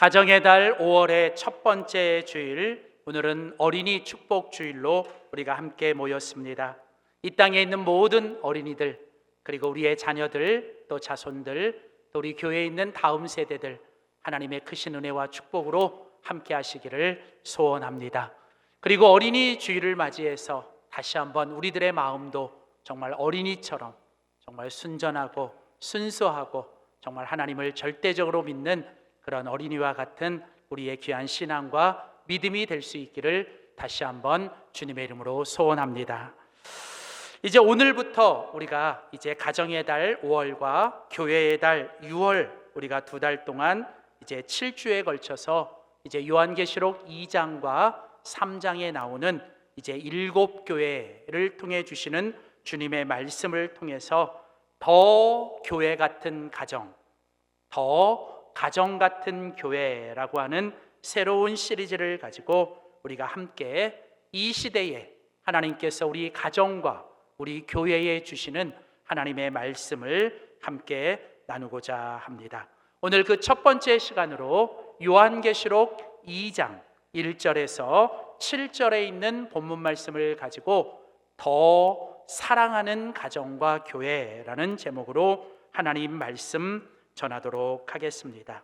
가정의 달 5월의 첫 번째 주일, 오늘은 어린이 축복 주일로 우리가 함께 모였습니다. 이 땅에 있는 모든 어린이들, 그리고 우리의 자녀들, 또 자손들, 또 우리 교회에 있는 다음 세대들, 하나님의 크신 은혜와 축복으로 함께 하시기를 소원합니다. 그리고 어린이 주일을 맞이해서 다시 한번 우리들의 마음도 정말 어린이처럼 정말 순전하고 순수하고 정말 하나님을 절대적으로 믿는 그런 어린이와 같은 우리의 귀한 신앙과 믿음이 될 수 있기를 다시 한번 주님의 이름으로 소원합니다. 이제 오늘부터 우리가 이제 가정의 달 5월과 교회의 달 6월, 우리가 2달 동안 이제 7주에 걸쳐서 이제 요한계시록 2장과 3장에 나오는 이제 7교회를 통해 주시는 주님의 말씀을 통해서 더 교회 같은 가정, 더 가정 같은 교회라고 하는 새로운 시리즈를 가지고 우리가 함께 이 시대에 하나님께서 우리 가정과 우리 교회에 주시는 하나님의 말씀을 함께 나누고자 합니다. 오늘 그 첫 번째 시간으로 요한계시록 2장 1절에서 7절에 있는 본문 말씀을 가지고 더 사랑하는 가정과 교회라는 제목으로 하나님 말씀 전하도록 하겠습니다.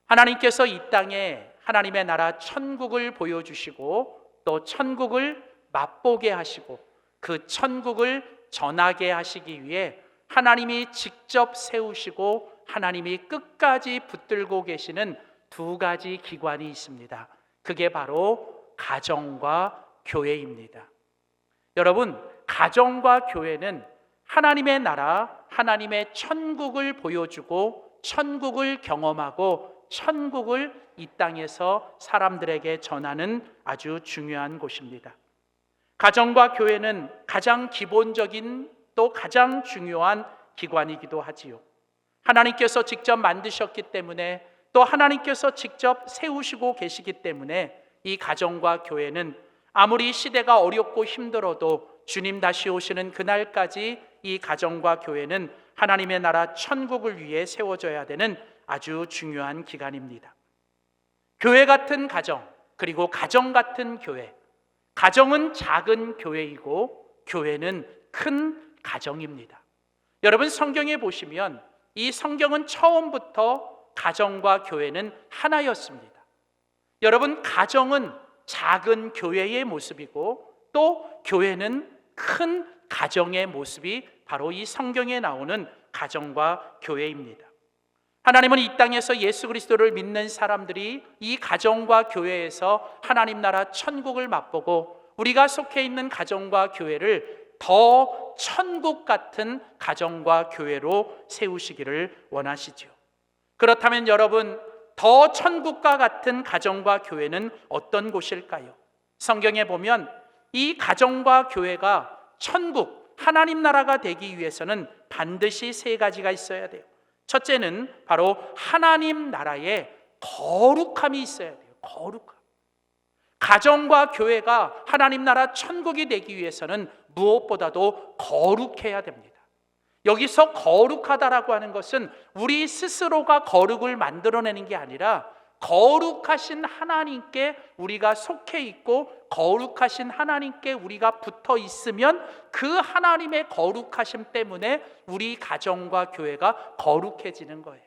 하나님께서 이 땅에 하나님의 나라 천국을 보여주시고 또 천국을 맛보게 하시고 그 천국을 전하게 하시기 위해 하나님이 직접 세우시고 하나님이 끝까지 붙들고 계시는 두 가지 기관이 있습니다. 그게 바로 가정과 교회입니다. 여러분, 가정과 교회는 하나님의 나라, 하나님의 천국을 보여주고 천국을 경험하고 천국을 이 땅에서 사람들에게 전하는 아주 중요한 곳입니다. 가정과 교회는 가장 기본적인 또 가장 중요한 기관이기도 하지요. 하나님께서 직접 만드셨기 때문에 또 하나님께서 직접 세우시고 계시기 때문에 이 가정과 교회는 아무리 시대가 어렵고 힘들어도 주님 다시 오시는 그날까지 이 가정과 교회는 하나님의 나라 천국을 위해 세워져야 되는 아주 중요한 기관입니다. 교회 같은 가정, 그리고 가정 같은 교회. 가정은 작은 교회이고 교회는 큰 가정입니다. 여러분, 성경에 보시면 이 성경은 처음부터 가정과 교회는 하나였습니다. 여러분, 가정은 작은 교회의 모습이고 또 교회는 큰 가정의 모습이 바로 이 성경에 나오는 가정과 교회입니다. 하나님은 이 땅에서 예수 그리스도를 믿는 사람들이 이 가정과 교회에서 하나님 나라 천국을 맛보고 우리가 속해 있는 가정과 교회를 더 천국 같은 가정과 교회로 세우시기를 원하시죠. 그렇다면 여러분, 더 천국과 같은 가정과 교회는 어떤 곳일까요? 성경에 보면 이 가정과 교회가 천국, 하나님 나라가 되기 위해서는 반드시 세 가지가 있어야 돼요. 첫째는 바로 하나님 나라의 거룩함이 있어야 돼요. 거룩함. 가정과 교회가 하나님 나라 천국이 되기 위해서는 무엇보다도 거룩해야 됩니다. 여기서 거룩하다라고 하는 것은 우리 스스로가 거룩을 만들어내는 게 아니라 거룩하신 하나님께 우리가 속해 있고 거룩하신 하나님께 우리가 붙어 있으면 그 하나님의 거룩하심 때문에 우리 가정과 교회가 거룩해지는 거예요.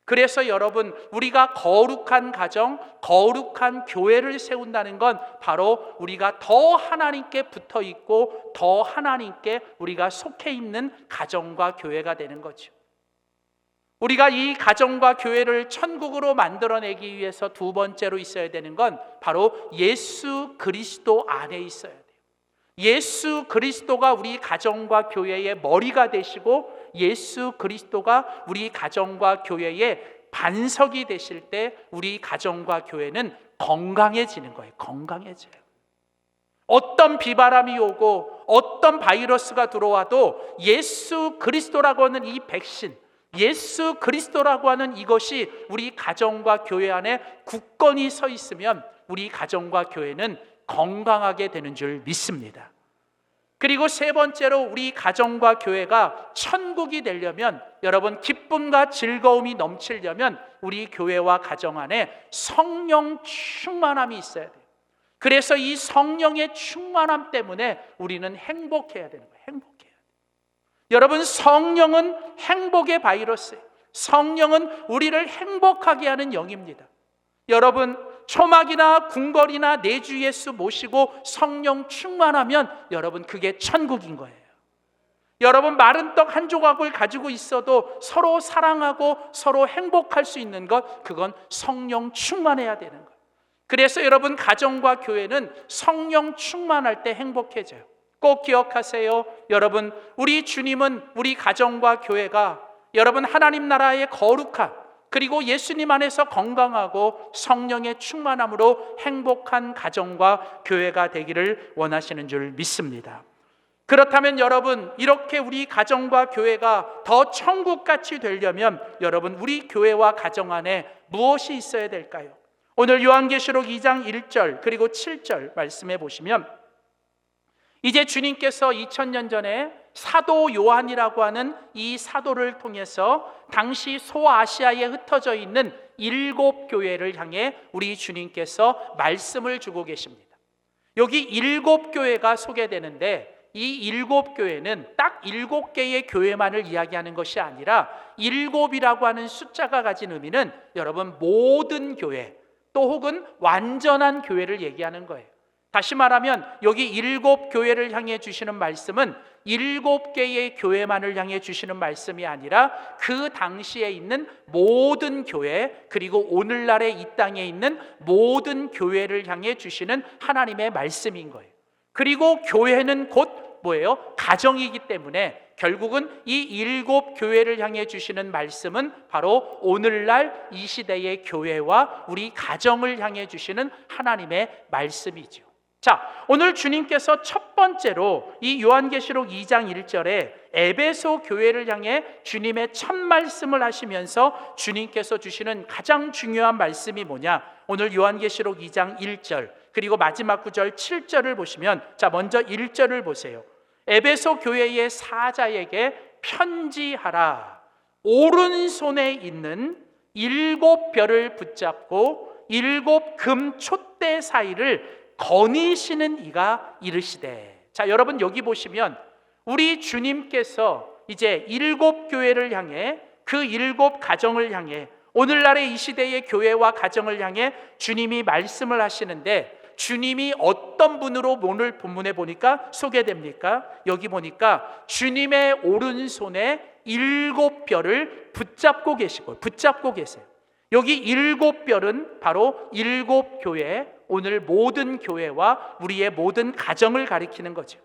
그래서 여러분, 우리가 거룩한 가정, 거룩한 교회를 세운다는 건 바로 우리가 더 하나님께 붙어 있고 더 하나님께 우리가 속해 있는 가정과 교회가 되는 거죠. 우리가 이 가정과 교회를 천국으로 만들어내기 위해서 두 번째로 있어야 되는 건 바로 예수 그리스도 안에 있어야 돼요. 예수 그리스도가 우리 가정과 교회의 머리가 되시고 예수 그리스도가 우리 가정과 교회의 반석이 되실 때 우리 가정과 교회는 건강해지는 거예요. 건강해져요. 어떤 비바람이 오고 어떤 바이러스가 들어와도 예수 그리스도라고 하는 이 백신, 예수 그리스도라고 하는 이것이 우리 가정과 교회 안에 굳건히 서 있으면 우리 가정과 교회는 건강하게 되는 줄 믿습니다. 그리고 세 번째로 우리 가정과 교회가 천국이 되려면, 여러분 기쁨과 즐거움이 넘치려면 우리 교회와 가정 안에 성령 충만함이 있어야 돼요. 그래서 이 성령의 충만함 때문에 우리는 행복해야 되는 거예요. 행복해야 돼요. 여러분, 성령은 행복의 바이러스예요. 성령은 우리를 행복하게 하는 영입니다. 여러분, 초막이나 궁궐이나 내주 예수 모시고 성령 충만하면 여러분 그게 천국인 거예요. 여러분, 마른 떡 한 조각을 가지고 있어도 서로 사랑하고 서로 행복할 수 있는 것, 그건 성령 충만해야 되는 거예요. 그래서 여러분, 가정과 교회는 성령 충만할 때 행복해져요. 꼭 기억하세요. 여러분, 우리 주님은 우리 가정과 교회가 여러분 하나님 나라의 거룩한, 그리고 예수님 안에서 건강하고 성령의 충만함으로 행복한 가정과 교회가 되기를 원하시는 줄 믿습니다. 그렇다면 여러분, 이렇게 우리 가정과 교회가 더 천국같이 되려면 여러분, 우리 교회와 가정 안에 무엇이 있어야 될까요? 오늘 요한계시록 2장 1절 그리고 7절 말씀해 보시면, 이제 주님께서 2000년 전에 사도 요한이라고 하는 이 사도를 통해서 당시 소아시아에 흩어져 있는 7교회를 향해 우리 주님께서 말씀을 주고 계십니다. 여기 7교회가 소개되는데, 이 7교회는 딱 7개의 교회만을 이야기하는 것이 아니라 7이라고 하는 숫자가 가진 의미는 여러분 모든 교회, 또 혹은 완전한 교회를 얘기하는 거예요. 다시 말하면 여기 7교회를 향해 주시는 말씀은 7개의 교회만을 향해 주시는 말씀이 아니라 그 당시에 있는 모든 교회, 그리고 오늘날의 이 땅에 있는 모든 교회를 향해 주시는 하나님의 말씀인 거예요. 그리고 교회는 곧 뭐예요? 가정이기 때문에 결국은 이 7교회를 향해 주시는 말씀은 바로 오늘날 이 시대의 교회와 우리 가정을 향해 주시는 하나님의 말씀이죠. 자, 오늘 주님께서 첫 번째로 이 요한계시록 2장 1절에 에베소 교회를 향해 주님의 첫 말씀을 하시면서 주님께서 주시는 가장 중요한 말씀이 뭐냐? 오늘 요한계시록 2장 1절 그리고 마지막 구절 7절을 보시면, 자, 먼저 1절을 보세요. 에베소 교회의 사자에게 편지하라. 오른손에 있는 7별을 붙잡고 7금 촛대 사이를 거니시는 이가 이르시되. 자, 여러분 여기 보시면 우리 주님께서 이제 7교회를 향해, 그 7가정을 향해, 오늘날의 이 시대의 교회와 가정을 향해 주님이 말씀을 하시는데, 주님이 어떤 분으로 오늘 본문에 보니까 소개됩니까? 여기 보니까 주님의 오른손에 7별을 붙잡고 계시고, 붙잡고 계세요. 여기 7별은 바로 7교회, 오늘 모든 교회와 우리의 모든 가정을 가리키는 거죠.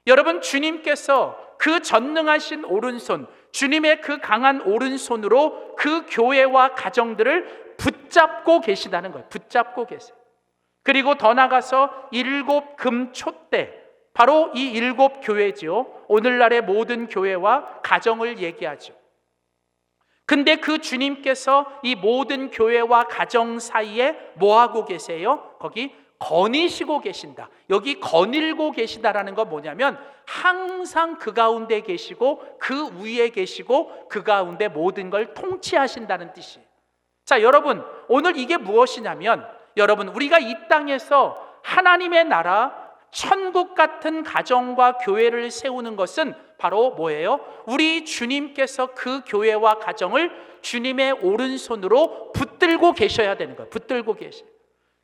여러분, 주님께서 그 전능하신 오른손, 주님의 그 강한 오른손으로 그 교회와 가정들을 붙잡고 계시다는 거예요. 붙잡고 계세요. 그리고 더 나가서 7금 촛대, 바로 이 7교회지요. 오늘날의 모든 교회와 가정을 얘기하죠. 근데 그 주님께서 이 모든 교회와 가정 사이에 뭐하고 계세요? 거기 거니시고 계신다. 여기 거닐고 계시다라는 건 뭐냐면 항상 그 가운데 계시고 그 위에 계시고 그 가운데 모든 걸 통치하신다는 뜻이에요. 자, 여러분, 오늘 이게 무엇이냐면, 여러분, 우리가 이 땅에서 하나님의 나라, 천국 같은 가정과 교회를 세우는 것은 바로 뭐예요? 우리 주님께서 그 교회와 가정을 주님의 오른손으로 붙들고 계셔야 되는 거예요. 붙들고 계셔요.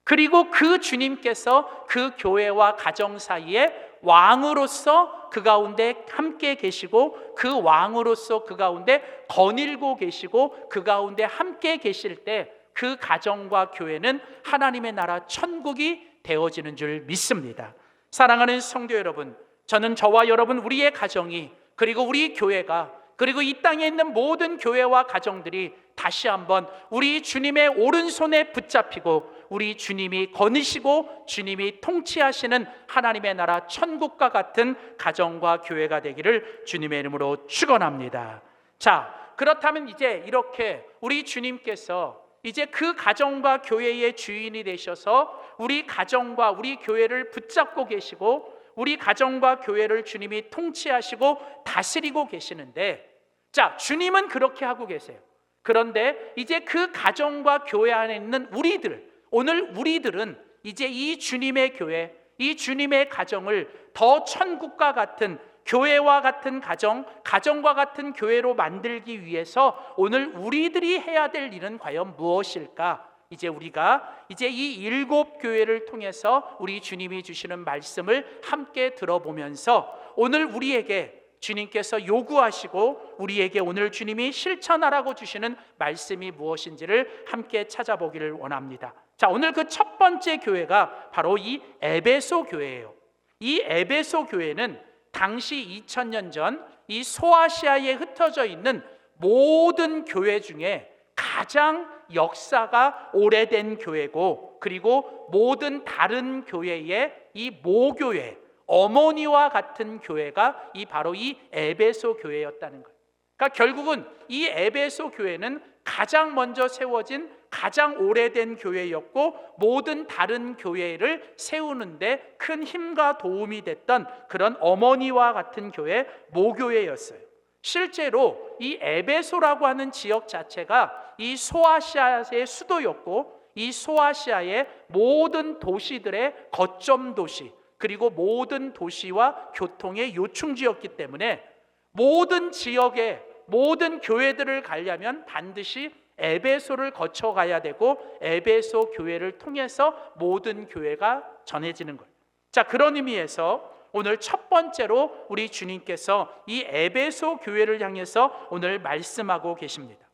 그리고 그 주님께서 그 교회와 가정 사이에 왕으로서 그 가운데 함께 계시고, 그 왕으로서 그 가운데 거닐고 계시고, 그 가운데 함께 계실 때 그 가정과 교회는 하나님의 나라 천국이 되어지는 줄 믿습니다. 사랑하는 성도 여러분, 저는 저와 여러분, 우리의 가정이, 그리고 우리 교회가, 그리고 이 땅에 있는 모든 교회와 가정들이 다시 한번 우리 주님의 오른손에 붙잡히고 우리 주님이 거느시고 주님이 통치하시는 하나님의 나라 천국과 같은 가정과 교회가 되기를 주님의 이름으로 축원합니다. 자, 그렇다면 이제 이렇게 우리 주님께서 이제 그 가정과 교회의 주인이 되셔서 우리 가정과 우리 교회를 붙잡고 계시고 우리 가정과 교회를 주님이 통치하시고 다스리고 계시는데, 자, 주님은 그렇게 하고 계세요. 그런데 이제 그 가정과 교회 안에 있는 우리들, 오늘 우리들은 이제 이 주님의 교회, 이 주님의 가정을 더 천국과 같은, 교회와 같은 가정, 가정과 같은 교회로 만들기 위해서 오늘 우리들이 해야 될 일은 과연 무엇일까? 이제 우리가 이제 이 7교회를 통해서 우리 주님이 주시는 말씀을 함께 들어보면서 오늘 우리에게 주님께서 요구하시고 우리에게 오늘 주님이 실천하라고 주시는 말씀이 무엇인지를 함께 찾아보기를 원합니다. 자, 오늘 그 첫 번째 교회가 바로 이 에베소 교회예요. 이 에베소 교회는 당시 2000년 전 이 소아시아에 흩어져 있는 모든 교회 중에 가장 역사가 오래된 교회고, 그리고 모든 다른 교회의 이 모교회, 어머니와 같은 교회가 바로 이 에베소 교회였다는 거예요. 그러니까 결국은 이 에베소 교회는 가장 먼저 세워진 가장 오래된 교회였고, 모든 다른 교회를 세우는데 큰 힘과 도움이 됐던 그런 어머니와 같은 교회, 모교회였어요. 실제로 이 에베소라고 하는 지역 자체가 이 소아시아의 수도였고, 이 소아시아의 모든 도시들의 거점 도시, 그리고 모든 도시와 교통의 요충지였기 때문에 모든 지역의 모든 교회들을 가려면 반드시 에베소를 거쳐가야 되고, 에베소 교회를 통해서 모든 교회가 전해지는 거예요. 자, 그런 의미에서 오늘 첫 번째로 우리 주님께서 이 에베소 교회를 향해서 오늘 말씀하고 계십니다.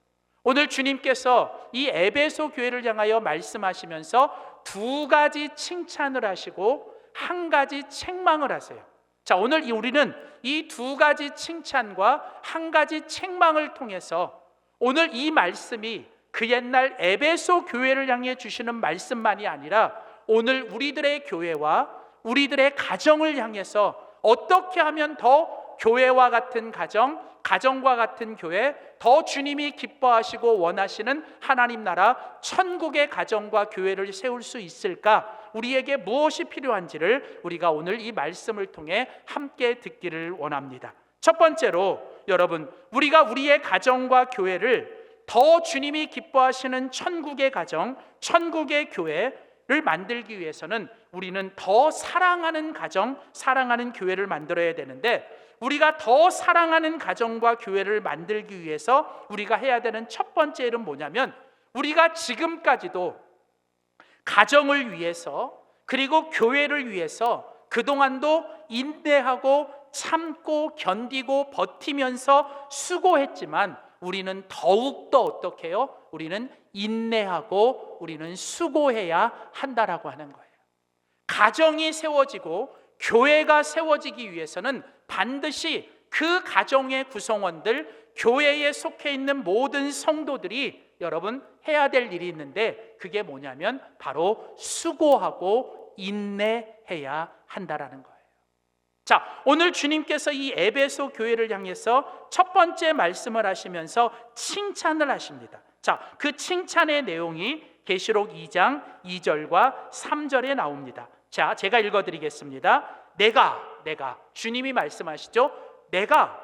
오늘 주님께서 이 에베소 교회를 향하여 말씀하시면서 두 가지 칭찬을 하시고 한 가지 책망을 하세요. 자, 오늘 우리는 이 두 가지 칭찬과 한 가지 책망을 통해서 오늘 이 말씀이 그 옛날 에베소 교회를 향해 주시는 말씀만이 아니라 오늘 우리들의 교회와 우리들의 가정을 향해서 어떻게 하면 더 교회와 같은 가정, 가정과 같은 교회, 더 주님이 기뻐하시고 원하시는 하나님 나라 천국의 가정과 교회를 세울 수 있을까? 우리에게 무엇이 필요한지를 우리가 오늘 이 말씀을 통해 함께 듣기를 원합니다. 첫 번째로 여러분, 우리가 우리의 가정과 교회를 더 주님이 기뻐하시는 천국의 가정, 천국의 교회를 만들기 위해서는 우리는 더 사랑하는 가정, 사랑하는 교회를 만들어야 되는데, 우리가 더 사랑하는 가정과 교회를 만들기 위해서 우리가 해야 되는 첫 번째 일은 뭐냐면, 우리가 지금까지도 가정을 위해서 그리고 교회를 위해서 그동안도 인내하고 참고 견디고 버티면서 수고했지만 우리는 더욱더 어떻게 해요? 우리는 인내하고 우리는 수고해야 한다라고 하는 거예요. 가정이 세워지고 교회가 세워지기 위해서는 반드시 그 가정의 구성원들, 교회에 속해 있는 모든 성도들이 여러분 해야 될 일이 있는데, 그게 뭐냐면 바로 수고하고 인내해야 한다라는 거예요. 자, 오늘 주님께서 이 에베소 교회를 향해서 첫 번째 말씀을 하시면서 칭찬을 하십니다. 자, 그 칭찬의 내용이 계시록 2장 2절과 3절에 나옵니다. 자, 제가 읽어드리겠습니다. 내가 주님이 말씀하시죠. 내가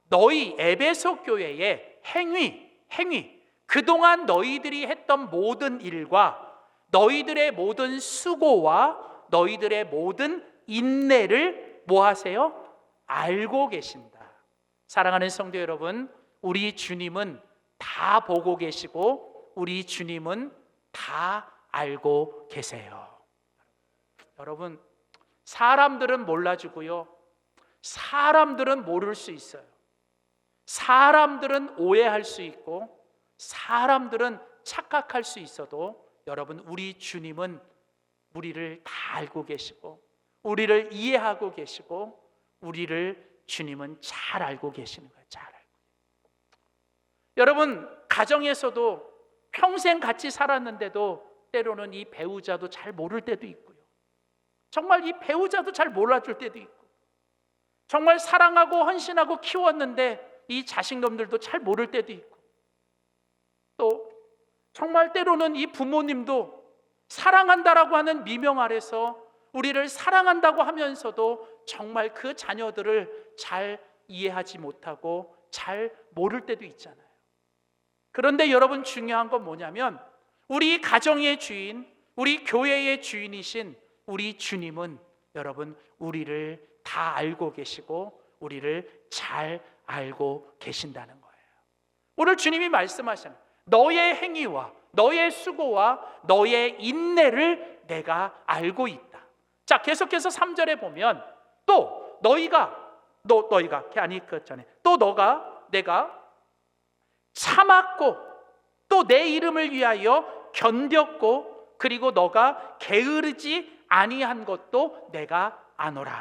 너희 에베소 교회의 행위 그동안 너희들이 했던 모든 일과 너희들의 모든 수고와 너희들의 모든 인내를 뭐 하세요? 알고 계신다. 사랑하는 성도 여러분, 우리 주님은 다 보고 계시고 우리 주님은 다 알고 계세요. 여러분, 사람들은 몰라주고요, 사람들은 모를 수 있어요. 사람들은 오해할 수 있고 사람들은 착각할 수 있어도 여러분, 우리 주님은 우리를 다 알고 계시고 우리를 이해하고 계시고 우리를 주님은 잘 알고 계시는 거예요. 잘 알고. 여러분, 가정에서도 평생 같이 살았는데도 때로는 이 배우자도 잘 모를 때도 있고요, 정말 이 배우자도 잘 몰라줄 때도 있고, 정말 사랑하고 헌신하고 키웠는데 이 자식놈들도 잘 모를 때도 있고, 또 정말 때로는 이 부모님도 사랑한다라고 하는 미명 아래서 우리를 사랑한다고 하면서도 정말 그 자녀들을 잘 이해하지 못하고 잘 모를 때도 있잖아요. 그런데 여러분, 중요한 건 뭐냐면 우리 가정의 주인, 우리 교회의 주인이신 우리 주님은 여러분 우리를 다 알고 계시고 우리를 잘 알고 계신다는 거예요. 오늘 주님이 말씀하시는 너의 행위와 너의 수고와 너의 인내를 내가 알고 있다. 자, 계속해서 3절에 보면 또 내가 참았고 또 내 이름을 위하여 견뎠고 그리고 너가 게으르지 아니한 것도 내가 아노라.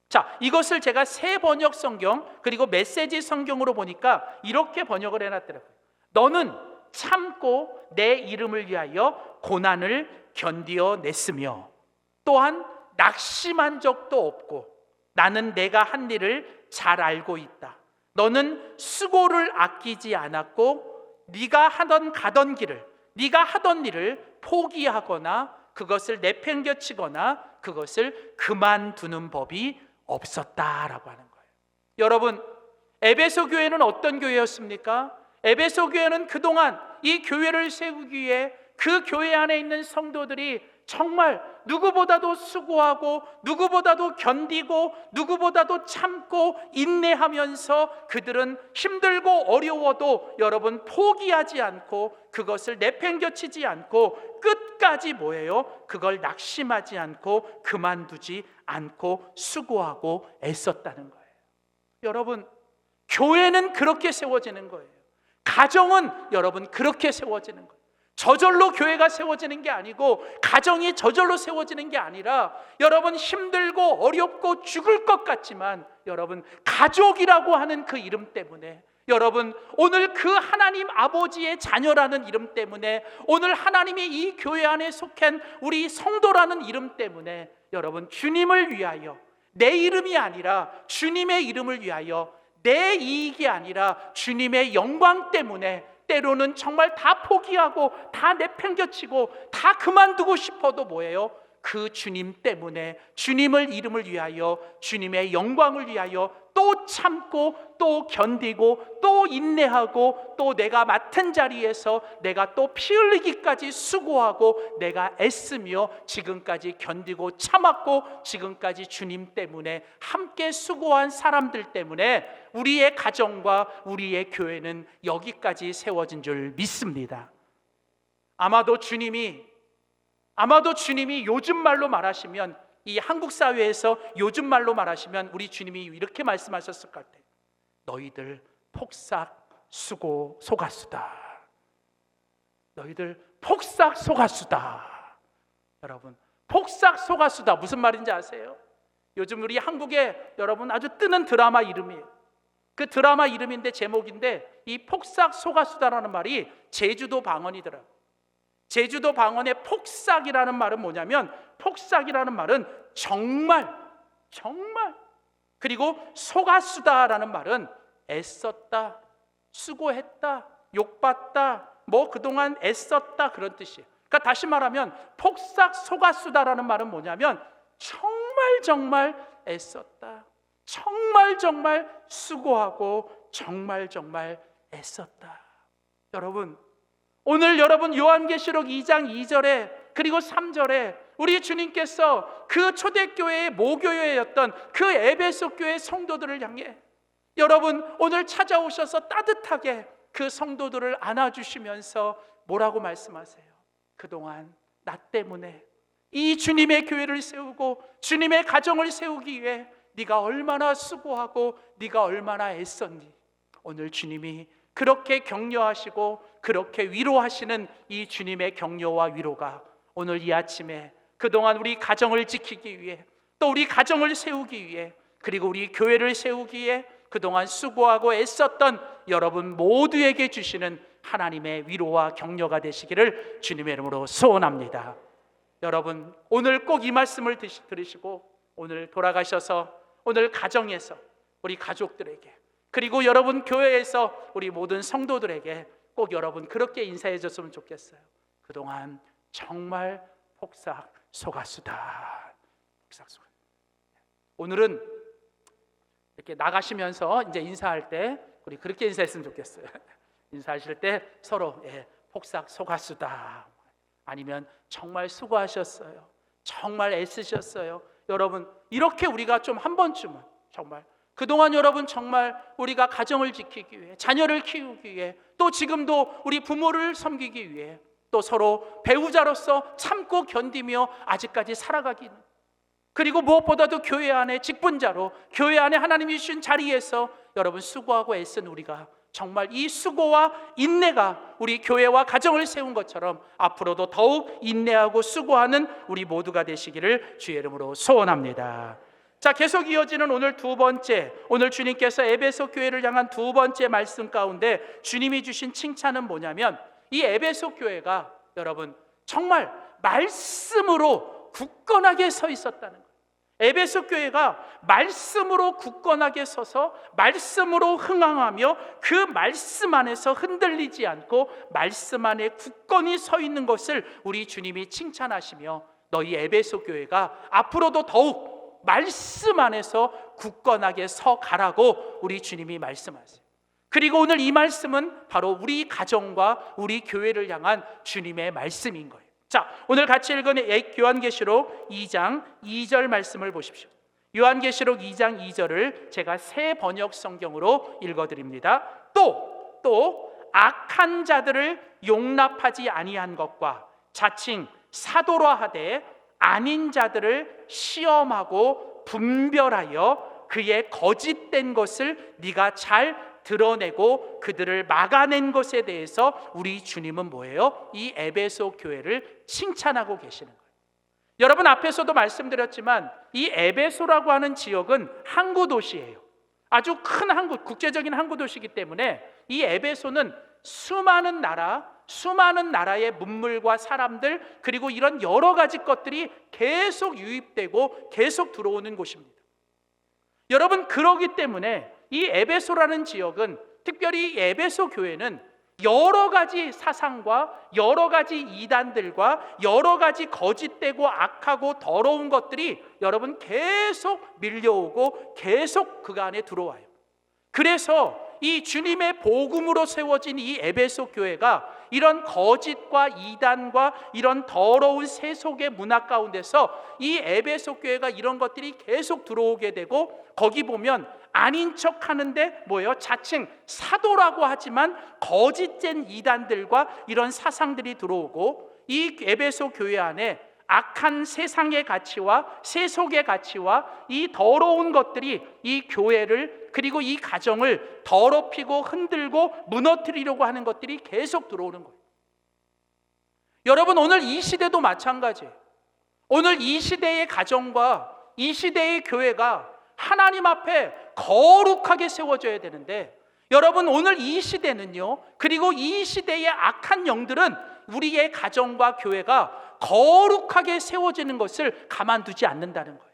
자, 이것을 제가 새 번역 성경 그리고 메시지 성경으로 보니까 이렇게 번역을 해놨더라고요. 너는 참고 내 이름을 위하여 고난을 견디어냈으며 또한 낙심한 적도 없고 나는 내가 한 일을 잘 알고 있다. 너는 수고를 아끼지 않았고 네가 가던 길을, 네가 하던 일을 포기하거나 그것을 내팽겨치거나 그것을 그만두는 법이 없었다라고 하는 거예요. 여러분, 에베소 교회는 어떤 교회였습니까? 에베소 교회는 그동안 이 교회를 세우기 위해 그 교회 안에 있는 성도들이 정말 누구보다도 수고하고 누구보다도 견디고 누구보다도 참고 인내하면서 그들은 힘들고 어려워도 여러분 포기하지 않고 그것을 내팽겨치지 않고 끝까지 뭐예요? 그걸 낙심하지 않고 그만두지 않고 수고하고 애썼다는 거예요. 여러분, 교회는 그렇게 세워지는 거예요. 가정은 여러분 그렇게 세워지는 거예요. 저절로 교회가 세워지는 게 아니고 가정이 저절로 세워지는 게 아니라 여러분 힘들고 어렵고 죽을 것 같지만 여러분 가족이라고 하는 그 이름 때문에 여러분 오늘 그 하나님 아버지의 자녀라는 이름 때문에 오늘 하나님이 이 교회 안에 속한 우리 성도라는 이름 때문에 여러분 주님을 위하여 내 이름이 아니라 주님의 이름을 위하여 내 이익이 아니라 주님의 영광 때문에 때로는 정말 다 포기하고 다 내팽겨치고 다 그만두고 싶어도 뭐예요? 그 주님 때문에 주님을 이름을 위하여 주님의 영광을 위하여 또 참고 또 견디고 또 인내하고 또 내가 맡은 자리에서 내가 또 피 흘리기까지 수고하고 내가 애쓰며 지금까지 견디고 참았고 지금까지 주님 때문에 함께 수고한 사람들 때문에 우리의 가정과 우리의 교회는 여기까지 세워진 줄 믿습니다. 아마도 주님이 요즘 말로 말하시면 이 한국 사회에서 요즘 말로 말하시면 우리 주님이 이렇게 말씀하셨을 것 같아요. 너희들 폭삭 수고 속았수다. 너희들 폭삭 속았수다. 여러분, 폭삭 속았수다 무슨 말인지 아세요? 요즘 우리 한국에 여러분 아주 뜨는 드라마 이름이에요. 그 드라마 이름인데 제목인데 이 폭삭 속았수다라는 말이 제주도 방언이더라고요. 제주도 방언의 폭삭이라는 말은 뭐냐면 폭삭이라는 말은 정말 그리고 속았수다라는 말은 애썼다, 수고했다, 욕받다, 뭐 그동안 애썼다 그런 뜻이에요. 그러니까 다시 말하면 폭삭 속았수다라는 말은 뭐냐면 정말 애썼다, 정말 수고하고 정말 애썼다. 여러분, 오늘 여러분 요한계시록 2장 2절에 그리고 3절에 우리 주님께서 그 초대교회의 모교회였던 그 에베소 교회 성도들을 향해 여러분 오늘 찾아오셔서 따뜻하게 그 성도들을 안아주시면서 뭐라고 말씀하세요? 그동안 나 때문에 이 주님의 교회를 세우고 주님의 가정을 세우기 위해 네가 얼마나 수고하고 네가 얼마나 애썼니? 오늘 주님이 그렇게 격려하시고 그렇게 위로하시는 이 주님의 격려와 위로가 오늘 이 아침에 그동안 우리 가정을 지키기 위해 또 우리 가정을 세우기 위해 그리고 우리 교회를 세우기 위해 그동안 수고하고 애썼던 여러분 모두에게 주시는 하나님의 위로와 격려가 되시기를 주님의 이름으로 소원합니다. 여러분 오늘 꼭 이 말씀을 들으시고 오늘 돌아가셔서 오늘 가정에서 우리 가족들에게 그리고 여러분 교회에서 우리 모든 성도들에게 꼭 여러분 그렇게 인사해 줬으면 좋겠어요. 그동안 정말 폭삭 속았수다. 폭삭 속았. 오늘은 이렇게 나가시면서 이제 인사할 때 우리 그렇게 인사했으면 좋겠어요. 인사하실 때 서로 폭삭 속았수다. 아니면 정말 수고하셨어요. 정말 애쓰셨어요. 여러분 이렇게 우리가 좀 한 번쯤은 정말 그동안 여러분 정말 우리가 가정을 지키기 위해 자녀를 키우기 위해 또 지금도 우리 부모를 섬기기 위해 또 서로 배우자로서 참고 견디며 아직까지 살아가기 그리고 무엇보다도 교회 안에 직분자로 교회 안에 하나님이 주신 자리에서 여러분 수고하고 애쓴 우리가 정말 이 수고와 인내가 우리 교회와 가정을 세운 것처럼 앞으로도 더욱 인내하고 수고하는 우리 모두가 되시기를 주의 이름으로 소원합니다. 자, 계속 이어지는 오늘 두 번째, 오늘 주님께서 에베소 교회를 향한 두 번째 말씀 가운데 주님이 주신 칭찬은 뭐냐면 이 에베소 교회가 여러분 정말 말씀으로 굳건하게 서 있었다는 거예요. 에베소 교회가 말씀으로 굳건하게 서서 말씀으로 흥황하며 그 말씀 안에서 흔들리지 않고 말씀 안에 굳건히 서 있는 것을 우리 주님이 칭찬하시며 너희 에베소 교회가 앞으로도 더욱 말씀 안에서 굳건하게 서 가라고 우리 주님이 말씀하세요. 그리고 오늘 이 말씀은 바로 우리 가정과 우리 교회를 향한 주님의 말씀인 거예요. 자, 오늘 같이 읽은 요한계시록 2장 2절 말씀을 보십시오. 요한계시록 2장 2절을 제가 새 번역 성경으로 읽어드립니다. 또 악한 자들을 용납하지 아니한 것과 자칭 사도라 하되 아닌 자들을 시험하고 분별하여 그의 거짓된 것을 네가 잘 드러내고 그들을 막아낸 것에 대해서 우리 주님은 뭐예요? 이 에베소 교회를 칭찬하고 계시는 거예요. 여러분 앞에서도 말씀드렸지만 이 에베소라고 하는 지역은 항구 도시예요. 아주 큰 항구, 국제적인 항구 도시이기 때문에 이 에베소는 수많은 나라의 문물과 사람들 그리고 이런 여러 가지 것들이 계속 유입되고 계속 들어오는 곳입니다. 여러분 그러기 때문에 이 에베소라는 지역은 특별히 이 에베소 교회는 여러 가지 사상과 여러 가지 이단들과 여러 가지 거짓되고 악하고 더러운 것들이 여러분 계속 밀려오고 계속 그 안에 들어와요. 그래서 이 주님의 복음으로 세워진 이 에베소 교회가 이런 거짓과 이단과 이런 더러운 세속의 문화 가운데서 이 에베소 교회가 이런 것들이 계속 들어오게 되고 거기 보면 아닌 척 하는데 뭐예요? 자칭 사도라고 하지만 거짓된 이단들과 이런 사상들이 들어오고 이 에베소 교회 안에 악한 세상의 가치와 세속의 가치와 이 더러운 것들이 이 교회를 그리고 이 가정을 더럽히고 흔들고 무너뜨리려고 하는 것들이 계속 들어오는 거예요. 여러분 오늘 이 시대도 마찬가지예요. 오늘 이 시대의 가정과 이 시대의 교회가 하나님 앞에 거룩하게 세워져야 되는데 여러분 오늘 이 시대는요 그리고 이 시대의 악한 영들은 우리의 가정과 교회가 거룩하게 세워지는 것을 가만두지 않는다는 거예요.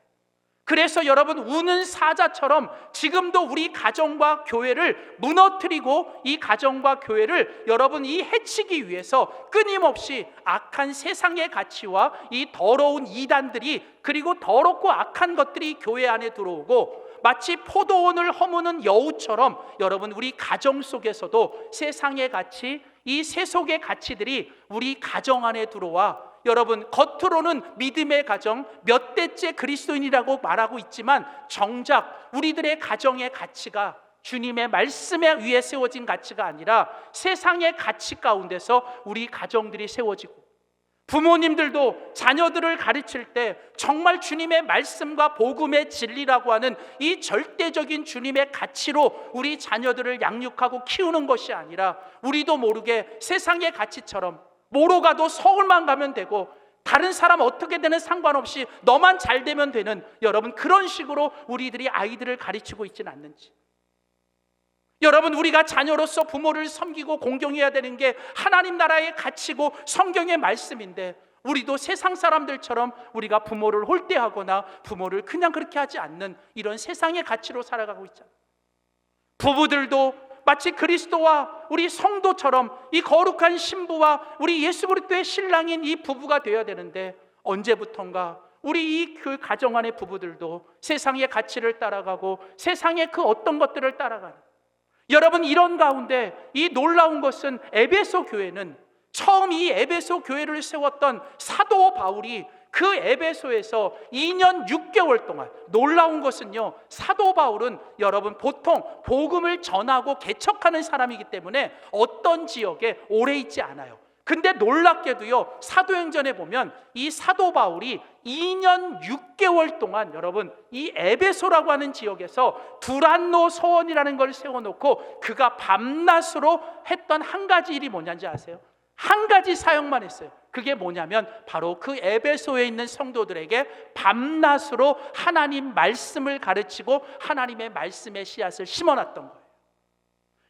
그래서 여러분 우는 사자처럼 지금도 우리 가정과 교회를 무너뜨리고 이 가정과 교회를 여러분이 해치기 위해서 끊임없이 악한 세상의 가치와 이 더러운 이단들이 그리고 더럽고 악한 것들이 교회 안에 들어오고 마치 포도원을 허무는 여우처럼 여러분 우리 가정 속에서도 세상의 가치 이 세속의 가치들이 우리 가정 안에 들어와 여러분 겉으로는 믿음의 가정 몇 대째 그리스도인이라고 말하고 있지만 정작 우리들의 가정의 가치가 주님의 말씀에 위에 세워진 가치가 아니라 세상의 가치 가운데서 우리 가정들이 세워지고 부모님들도 자녀들을 가르칠 때 정말 주님의 말씀과 복음의 진리라고 하는 이 절대적인 주님의 가치로 우리 자녀들을 양육하고 키우는 것이 아니라 우리도 모르게 세상의 가치처럼 뭐로 가도 서울만 가면 되고 다른 사람 어떻게 되는 상관없이 너만 잘 되면 되는 여러분 그런 식으로 우리들이 아이들을 가르치고 있지는 않는지 여러분 우리가 자녀로서 부모를 섬기고 공경해야 되는 게 하나님 나라의 가치고 성경의 말씀인데 우리도 세상 사람들처럼 우리가 부모를 홀대하거나 부모를 그냥 그렇게 하지 않는 이런 세상의 가치로 살아가고 있잖아요. 부부들도 마치 그리스도와 우리 성도처럼 이 거룩한 신부와 우리 예수 그리스도의 신랑인 이 부부가 되어야 되는데 언제부턴가 우리 이 그 가정 안의 부부들도 세상의 가치를 따라가고 세상의 그 어떤 것들을 따라가는, 여러분 이런 가운데 이 놀라운 것은 에베소 교회는 처음 이 에베소 교회를 세웠던 사도 바울이 그 에베소에서 2년 6개월 동안, 놀라운 것은요, 사도 바울은 여러분 보통 복음을 전하고 개척하는 사람이기 때문에 어떤 지역에 오래 있지 않아요. 근데 놀랍게도요, 사도행전에 보면 이 사도 바울이 2년 6개월 동안 여러분 이 에베소라고 하는 지역에서 두란노 서원이라는 걸 세워놓고 그가 밤낮으로 했던 한 가지 일이 뭐냐는지 아세요? 한 가지 사역만 했어요. 그게 뭐냐면 바로 그 에베소에 있는 성도들에게 밤낮으로 하나님 말씀을 가르치고 하나님의 말씀의 씨앗을 심어놨던 거예요.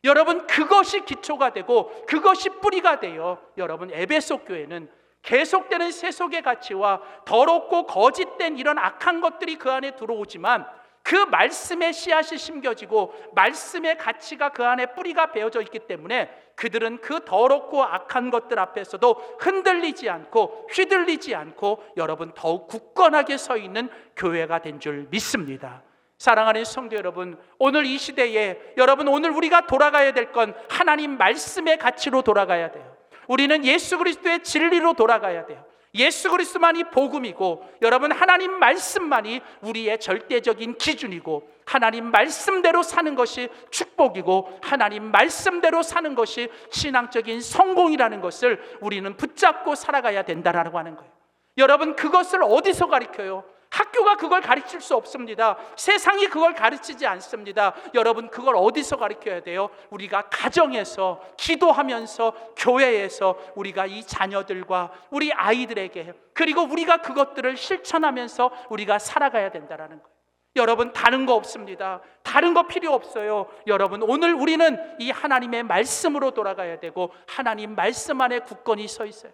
여러분 그것이 기초가 되고 그것이 뿌리가 되어 여러분 에베소 교회는 계속되는 세속의 가치와 더럽고 거짓된 이런 악한 것들이 그 안에 들어오지만 그 말씀의 씨앗이 심겨지고 말씀의 가치가 그 안에 뿌리가 베어져 있기 때문에 그들은 그 더럽고 악한 것들 앞에서도 흔들리지 않고 휘둘리지 않고 여러분 더욱 굳건하게 서 있는 교회가 된 줄 믿습니다. 사랑하는 성도 여러분, 오늘 이 시대에 여러분 오늘 우리가 돌아가야 될 건 하나님 말씀의 가치로 돌아가야 돼요. 우리는 예수 그리스도의 진리로 돌아가야 돼요. 예수 그리스도만이 복음이고 여러분 하나님 말씀만이 우리의 절대적인 기준이고 하나님 말씀대로 사는 것이 축복이고 하나님 말씀대로 사는 것이 신앙적인 성공이라는 것을 우리는 붙잡고 살아가야 된다라고 하는 거예요. 여러분 그것을 어디서 가르쳐요? 학교가 그걸 가르칠 수 없습니다. 세상이 그걸 가르치지 않습니다. 여러분 그걸 어디서 가르쳐야 돼요? 우리가 가정에서, 기도하면서, 교회에서 우리가 이 자녀들과 우리 아이들에게, 그리고 우리가 그것들을 실천하면서 우리가 살아가야 된다는 거예요. 여러분 다른 거 없습니다. 다른 거 필요 없어요. 여러분 오늘 우리는 이 하나님의 말씀으로 돌아가야 되고 하나님 말씀 안에 굳건히 서 있어요.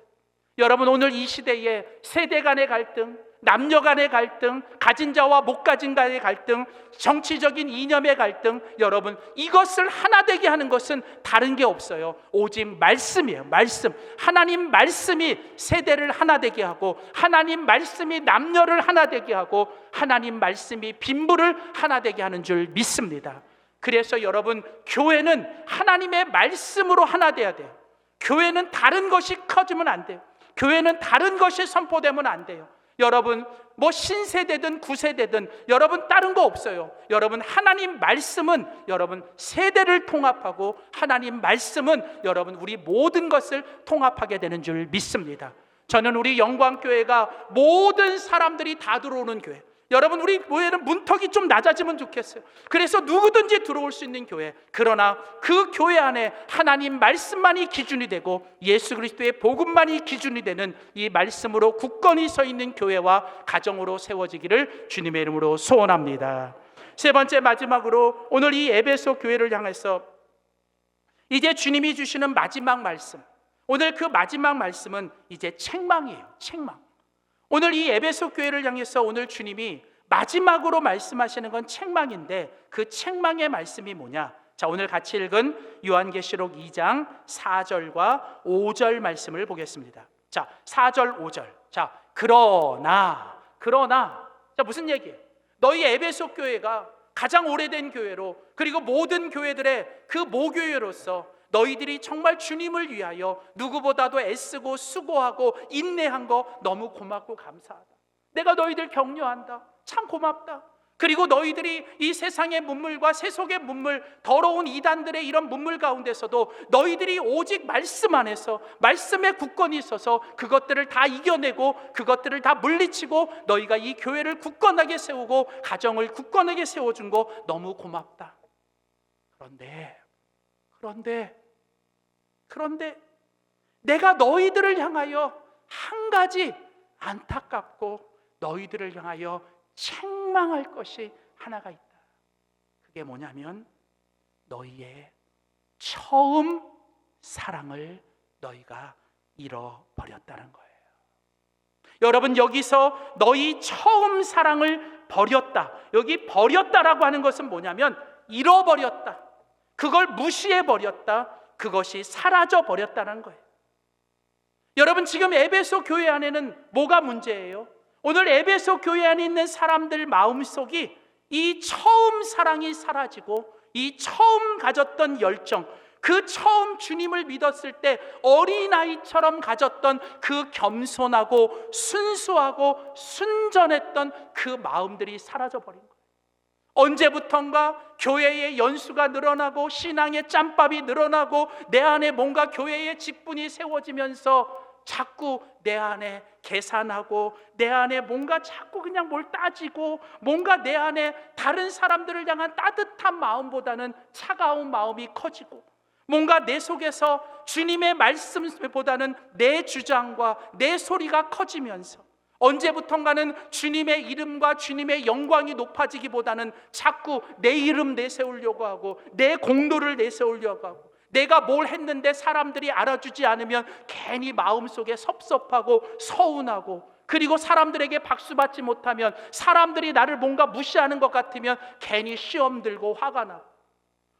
여러분 오늘 이 시대에 세대 간의 갈등, 남녀 간의 갈등, 가진 자와 못 가진 간의 갈등, 정치적인 이념의 갈등, 여러분 이것을 하나 되게 하는 것은 다른 게 없어요. 오직 말씀이에요. 말씀. 하나님 말씀이 세대를 하나 되게 하고 하나님 말씀이 남녀를 하나 되게 하고 하나님 말씀이 빈부를 하나 되게 하는 줄 믿습니다. 그래서 여러분 교회는 하나님의 말씀으로 하나 돼야 돼요. 교회는 다른 것이 커지면 안 돼요. 교회는 다른 것이 선포되면 안 돼요. 여러분 뭐 신세대든 구세대든 여러분 다른 거 없어요. 여러분 하나님 말씀은 여러분 세대를 통합하고 하나님 말씀은 여러분 우리 모든 것을 통합하게 되는 줄 믿습니다. 저는 우리 영광교회가 모든 사람들이 다 들어오는 교회, 여러분 우리 교회는 문턱이 좀 낮아지면 좋겠어요. 그래서 누구든지 들어올 수 있는 교회, 그러나 그 교회 안에 하나님 말씀만이 기준이 되고 예수 그리스도의 복음만이 기준이 되는 이 말씀으로 굳건히 서 있는 교회와 가정으로 세워지기를 주님의 이름으로 소원합니다. 세 번째, 마지막으로 오늘 이 에베소 교회를 향해서 이제 주님이 주시는 마지막 말씀, 오늘 그 마지막 말씀은 이제 책망이에요. 책망. 오늘 이 에베소 교회를 향해서 오늘 주님이 마지막으로 말씀하시는 건 책망인데 그 책망의 말씀이 뭐냐? 자, 오늘 같이 읽은 요한계시록 2장 4절과 5절 말씀을 보겠습니다. 자, 4절 5절. 자, 그러나 자, 무슨 얘기예요? 너희 에베소 교회가 가장 오래된 교회로, 그리고 모든 교회들의 그 모교회로서 너희들이 정말 주님을 위하여 누구보다도 애쓰고 수고하고 인내한 거 너무 고맙고 감사하다. 내가 너희들 격려한다. 참 고맙다. 그리고 너희들이 이 세상의 문물과 세속의 문물, 더러운 이단들의 이런 문물 가운데서도 너희들이 오직 말씀 안에서 말씀에 굳건히 있어서 그것들을 다 이겨내고 그것들을 다 물리치고 너희가 이 교회를 굳건하게 세우고 가정을 굳건하게 세워준 거 너무 고맙다. 그런데 내가 너희들을 향하여 한 가지 안타깝고 너희들을 향하여 책망할 것이 하나가 있다. 그게 뭐냐면 너희의 처음 사랑을 너희가 잃어버렸다는 거예요. 여러분 여기서 너희 처음 사랑을 버렸다. 여기 버렸다라고 하는 것은 뭐냐면 잃어버렸다. 그걸 무시해버렸다. 그것이 사라져버렸다는 거예요. 여러분, 지금 에베소 교회 안에는 뭐가 문제예요? 오늘 에베소 교회 안에 있는 사람들 마음속이 이 처음 사랑이 사라지고 이 처음 가졌던 열정, 그 처음 주님을 믿었을 때 어린아이처럼 가졌던 그 겸손하고 순수하고 순전했던 그 마음들이 사라져버린 거예요. 언제부턴가 교회의 연수가 늘어나고 신앙의 짬밥이 늘어나고 내 안에 뭔가 교회의 직분이 세워지면서 자꾸 내 안에 계산하고 내 안에 뭔가 자꾸 그냥 뭘 따지고 뭔가 내 안에 다른 사람들을 향한 따뜻한 마음보다는 차가운 마음이 커지고 뭔가 내 속에서 주님의 말씀보다는 내 주장과 내 소리가 커지면서 언제부턴가는 주님의 이름과 주님의 영광이 높아지기보다는 자꾸 내 이름 내세우려고 하고 내 공로를 내세우려고 하고 내가 뭘 했는데 사람들이 알아주지 않으면 괜히 마음속에 섭섭하고 서운하고 그리고 사람들에게 박수 받지 못하면 사람들이 나를 뭔가 무시하는 것 같으면 괜히 시험 들고 화가 나고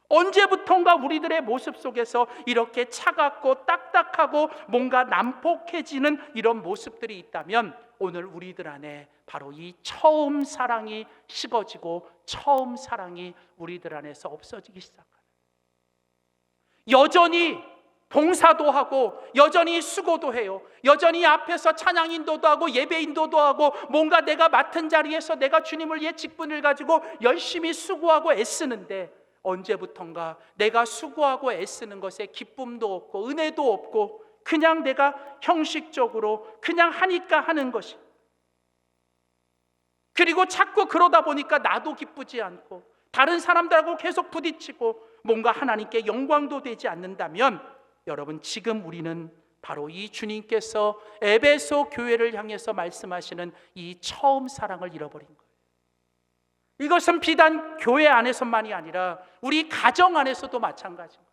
언제부턴가 우리들의 모습 속에서 이렇게 차갑고 딱딱하고 뭔가 난폭해지는 이런 모습들이 있다면 오늘 우리들 안에 바로 이 처음 사랑이 식어지고 처음 사랑이 우리들 안에서 없어지기 시작합니다. 여전히 봉사도 하고 여전히 수고도 해요. 여전히 앞에서 찬양 인도도 하고 예배 인도도 하고 뭔가 내가 맡은 자리에서 내가 주님을 위해 직분을 가지고 열심히 수고하고 애쓰는데 언제부턴가 내가 수고하고 애쓰는 것에 기쁨도 없고 은혜도 없고 그냥 내가 형식적으로 그냥 하니까 하는 것이, 그리고 자꾸 그러다 보니까 나도 기쁘지 않고 다른 사람들하고 계속 부딪히고 뭔가 하나님께 영광도 되지 않는다면 여러분, 지금 우리는 바로 이 주님께서 에베소 교회를 향해서 말씀하시는 이 처음 사랑을 잃어버린 거예요. 이것은 비단 교회 안에서만이 아니라 우리 가정 안에서도 마찬가지입니다.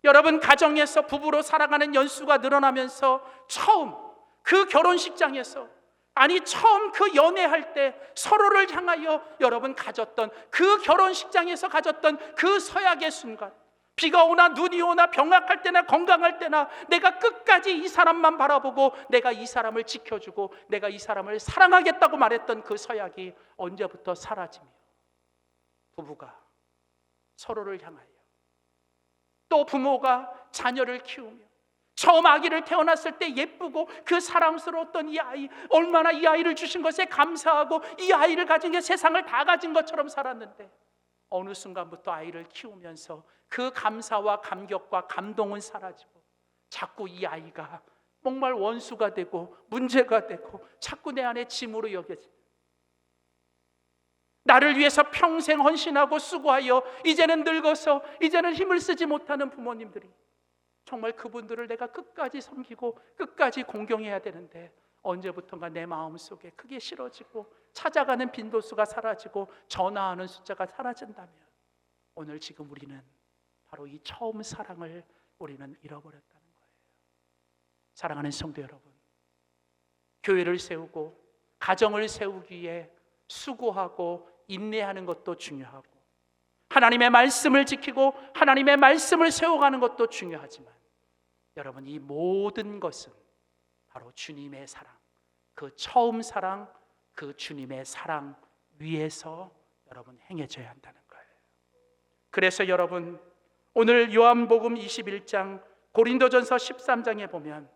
여러분, 가정에서 부부로 살아가는 연수가 늘어나면서 처음 그 결혼식장에서, 아니 처음 그 연애할 때 서로를 향하여 여러분 가졌던 그 결혼식장에서 가졌던 그 서약의 순간, 비가 오나 눈이 오나 병약할 때나 건강할 때나 내가 끝까지 이 사람만 바라보고 내가 이 사람을 지켜주고 내가 이 사람을 사랑하겠다고 말했던 그 서약이 언제부터 사라지며 부부가 서로를 향하여, 또 부모가 자녀를 키우며 처음 아기를 태어났을 때 예쁘고 그 사랑스러웠던 이 아이, 얼마나 이 아이를 주신 것에 감사하고 이 아이를 가진 게 세상을 다 가진 것처럼 살았는데 어느 순간부터 아이를 키우면서 그 감사와 감격과 감동은 사라지고 자꾸 이 아이가 정말 원수가 되고 문제가 되고 자꾸 내 안에 짐으로 여겨집니다. 나를 위해서 평생 헌신하고 수고하여 이제는 늙어서 이제는 힘을 쓰지 못하는 부모님들이, 정말 그분들을 내가 끝까지 섬기고 끝까지 공경해야 되는데 언제부턴가 내 마음속에 그게 싫어지고 찾아가는 빈도수가 사라지고 전화하는 숫자가 사라진다면 오늘 지금 우리는 바로 이 처음 사랑을 우리는 잃어버렸다는 거예요. 사랑하는 성도 여러분, 교회를 세우고 가정을 세우기 위해 수고하고 인내하는 것도 중요하고 하나님의 말씀을 지키고 하나님의 말씀을 세워가는 것도 중요하지만 여러분, 이 모든 것은 바로 주님의 사랑, 그 처음 사랑, 그 주님의 사랑 위에서 여러분 행해져야 한다는 거예요. 그래서 여러분, 오늘 요한복음 21장 고린도전서 13장에 보면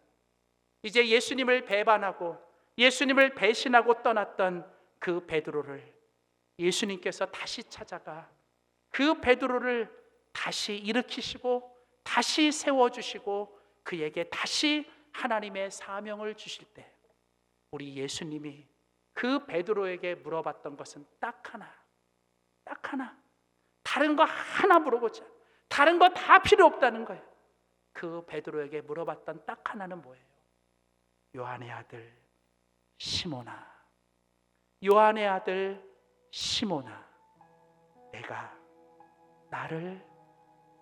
이제 예수님을 배반하고 예수님을 배신하고 떠났던 그 베드로를 예수님께서 다시 찾아가 그 베드로를 다시 일으키시고 다시 세워주시고 그에게 다시 하나님의 사명을 주실 때 우리 예수님이 그 베드로에게 물어봤던 것은 딱 하나, 다른 거 하나 물어보자, 다른 거 다 필요 없다는 거예요. 그 베드로에게 물어봤던 딱 하나는 뭐예요? 요한의 아들 시몬아, 요한의 아들 시몬아, 내가 나를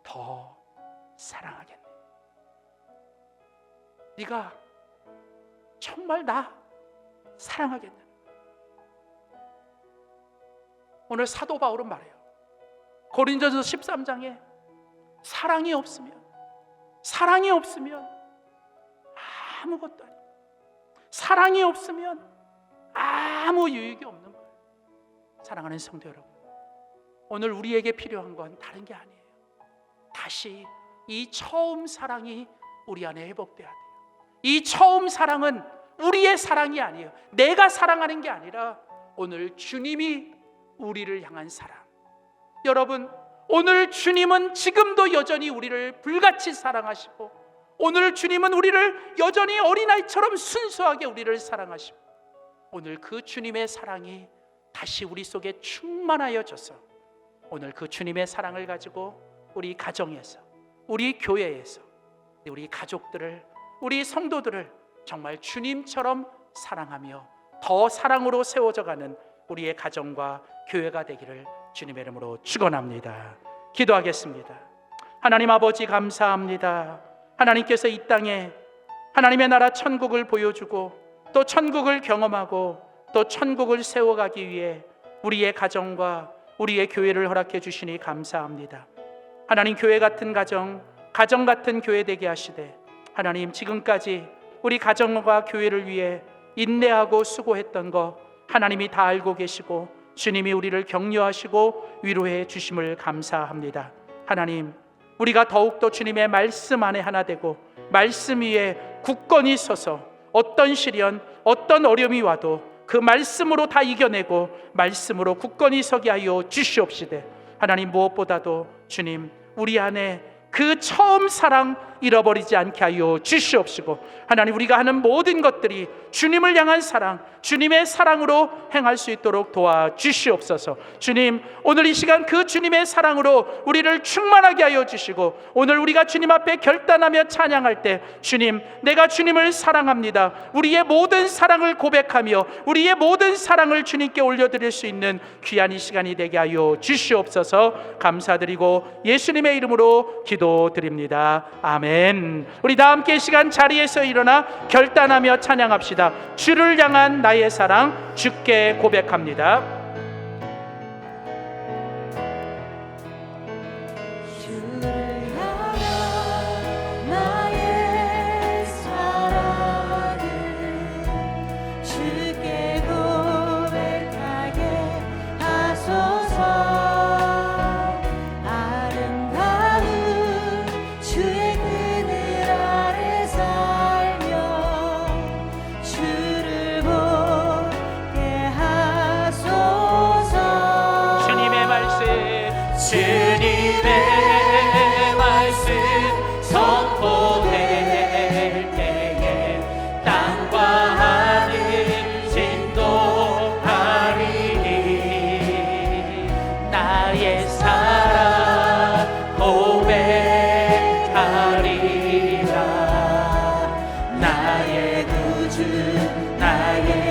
더 사랑하겠네. 네가 정말 나 사랑하겠네. 오늘 사도 바울은 말해요. 고린도전서 13장에 사랑이 없으면 아무것도 아니에요. 사랑이 없으면 아무 유익이 없는 거예요. 사랑하는 성도 여러분, 오늘 우리에게 필요한 건 다른 게 아니에요. 다시 이 처음 사랑이 우리 안에 회복돼야 돼요. 이 처음 사랑은 우리의 사랑이 아니에요. 내가 사랑하는 게 아니라 오늘 주님이 우리를 향한 사랑. 여러분, 오늘 주님은 지금도 여전히 우리를 불같이 사랑하시고, 오늘 주님은 우리를 여전히 어린아이처럼 순수하게 우리를 사랑하시고, 오늘 그 주님의 사랑이 다시 우리 속에 충만하여져서 오늘 그 주님의 사랑을 가지고 우리 가정에서, 우리 교회에서, 우리 가족들을, 우리 성도들을 정말 주님처럼 사랑하며 더 사랑으로 세워져가는 우리의 가정과 교회가 되기를 주님의 이름으로 축원합니다. 기도하겠습니다. 하나님 아버지, 감사합니다. 하나님께서 이 땅에 하나님의 나라 천국을 보여주고 또 천국을 경험하고 또 천국을 세워가기 위해 우리의 가정과 우리의 교회를 허락해 주시니 감사합니다. 하나님, 교회 같은 가정 같은 교회 되게 하시되, 하나님, 지금까지 우리 가정과 교회를 위해 인내하고 수고했던 거 하나님이 다 알고 계시고 주님이 우리를 격려하시고 위로해 주심을 감사합니다. 하나님, 우리가 더욱더 주님의 말씀 안에 하나 되고 말씀 위에 굳건히 서서 어떤 시련, 어떤 어려움이 와도 그 말씀으로 다 이겨내고 말씀으로 굳건히 서게 하여 주시옵시되, 하나님, 무엇보다도 주님, 우리 안에 그 처음 사랑 잃어버리지 않게 하여 주시옵시고, 하나님, 우리가 하는 모든 것들이 주님을 향한 사랑, 주님의 사랑으로 행할 수 있도록 도와주시옵소서. 주님, 오늘 이 시간 그 주님의 사랑으로 우리를 충만하게 하여 주시고, 오늘 우리가 주님 앞에 결단하며 찬양할 때 주님, 내가 주님을 사랑합니다, 우리의 모든 사랑을 고백하며 우리의 모든 사랑을 주님께 올려드릴 수 있는 귀한 이 시간이 되게 하여 주시옵소서. 감사드리고 예수님의 이름으로 기도드립니다. 아멘. 우리 다 함께 시간 자리에서 일어나 결단하며 찬양합시다. 주를 향한 나의 사랑, 주께 고백합니다.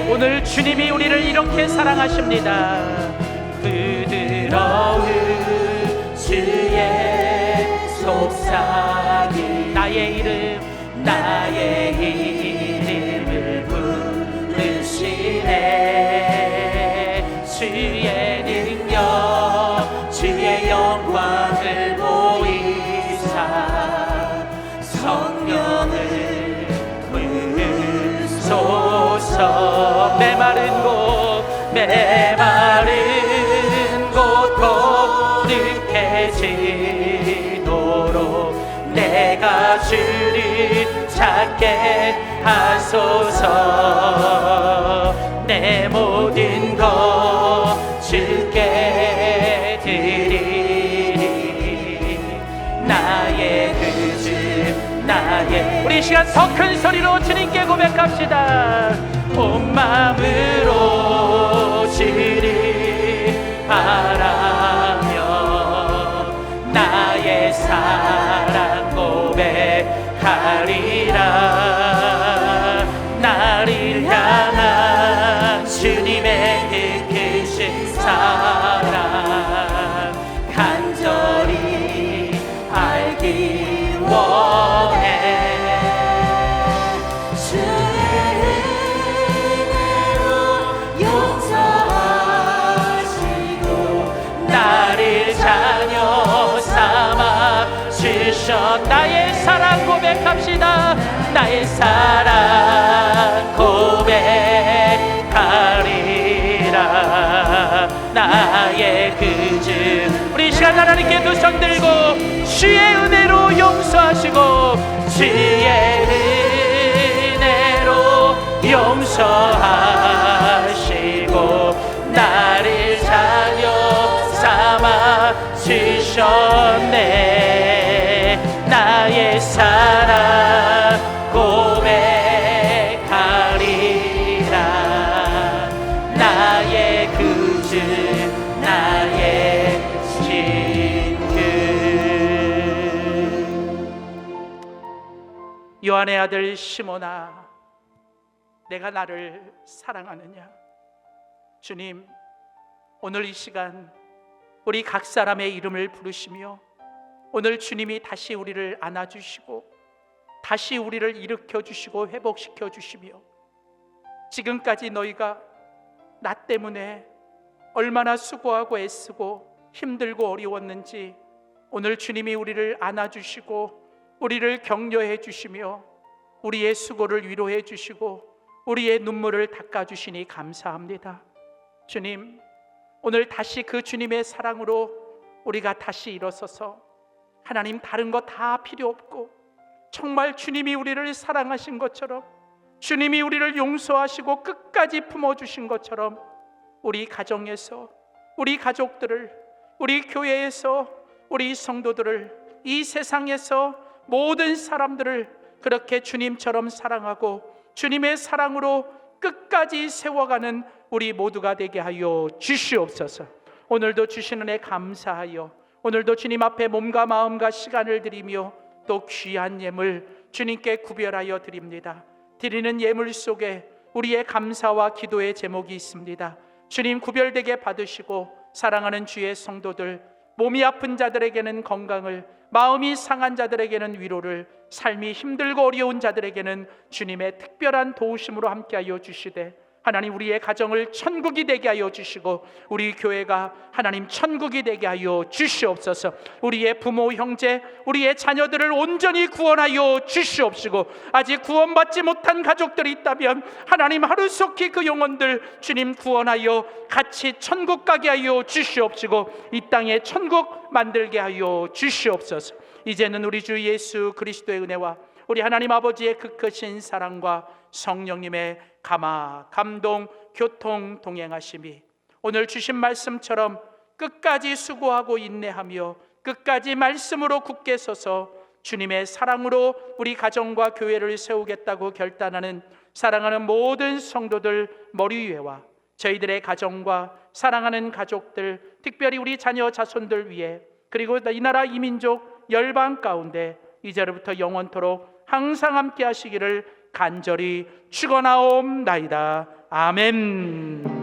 오늘 주님이 우리를 이렇게 사랑하십니다. 부드러운 주의 속삭임, 나의 이름을 부르시네. 주의 능력, 주의 영광을 보이사 성령을 부으소서. 메마른 곳 거룩해지도록 내가 주를 찾게 하소서. 내 모든 것 주께 드리리. 나의 그 주, 나의, 우리 시간 더 큰 소리로 주님께 고백합시다. 온 마음으로 주를 바라며 나의 사랑 고백하리라. 나를 향한 주님의 그 크신 사랑 간절히 알기 원해. 자녀 삼아 주셔. 나의 사랑 고백합시다. 나의 사랑 하나님께 두 손 들고 주의 은혜로 용서하시고 주의 은혜로 용서하시고 나를 자녀 삼아 주셨네. 나의 사랑 고백하리라. 나의 구주 나의 진규. 요한의 아들 시몬아, 내가 나를 사랑하느냐? 주님, 오늘 이 시간 우리 각 사람의 이름을 부르시며 오늘 주님이 다시 우리를 안아주시고 다시 우리를 일으켜주시고 회복시켜 주시며 지금까지 너희가 나 때문에 얼마나 수고하고 애쓰고 힘들고 어려웠는지 오늘 주님이 우리를 안아주시고 우리를 격려해 주시며 우리의 수고를 위로해 주시고 우리의 눈물을 닦아주시니 감사합니다. 주님, 오늘 다시 그 주님의 사랑으로 우리가 다시 일어서서 하나님, 다른 거 다 필요 없고 정말 주님이 우리를 사랑하신 것처럼 주님이 우리를 용서하시고 끝까지 품어주신 것처럼 우리 가정에서 우리 가족들을, 우리 교회에서 우리 성도들을, 이 세상에서 모든 사람들을 그렇게 주님처럼 사랑하고 주님의 사랑으로 끝까지 세워가는 우리 모두가 되게 하여 주시옵소서. 오늘도 주시는 은혜 감사하여 오늘도 주님 앞에 몸과 마음과 시간을 드리며 또 귀한 예물 주님께 구별하여 드립니다. 드리는 예물 속에 우리의 감사와 기도의 제목이 있습니다. 주님, 구별되게 받으시고 사랑하는 주의 성도들, 몸이 아픈 자들에게는 건강을, 마음이 상한 자들에게는 위로를, 삶이 힘들고 어려운 자들에게는 주님의 특별한 도우심으로 함께하여 주시되 하나님, 우리의 가정을 천국이 되게 하여 주시고 우리 교회가 하나님 천국이 되게 하여 주시옵소서. 우리의 부모, 형제, 우리의 자녀들을 온전히 구원하여 주시옵시고 아직 구원받지 못한 가족들이 있다면 하나님, 하루속히 그 영혼들 주님 구원하여 같이 천국 가게 하여 주시옵시고 이 땅에 천국 만들게 하여 주시옵소서. 이제는 우리 주 예수 그리스도의 은혜와 우리 하나님 아버지의 그 크신 사랑과 성령님의 감화, 감동, 교통, 동행하심이 오늘 주신 말씀처럼 끝까지 수고하고 인내하며 끝까지 말씀으로 굳게 서서 주님의 사랑으로 우리 가정과 교회를 세우겠다고 결단하는 사랑하는 모든 성도들 머리 위에와 저희들의 가정과 사랑하는 가족들, 특별히 우리 자녀 자손들 위해, 그리고 이 나라 이 민족 열방 가운데 이제로부터 영원토록 항상 함께 하시기를 간절히 축원하옵나이다. 아멘.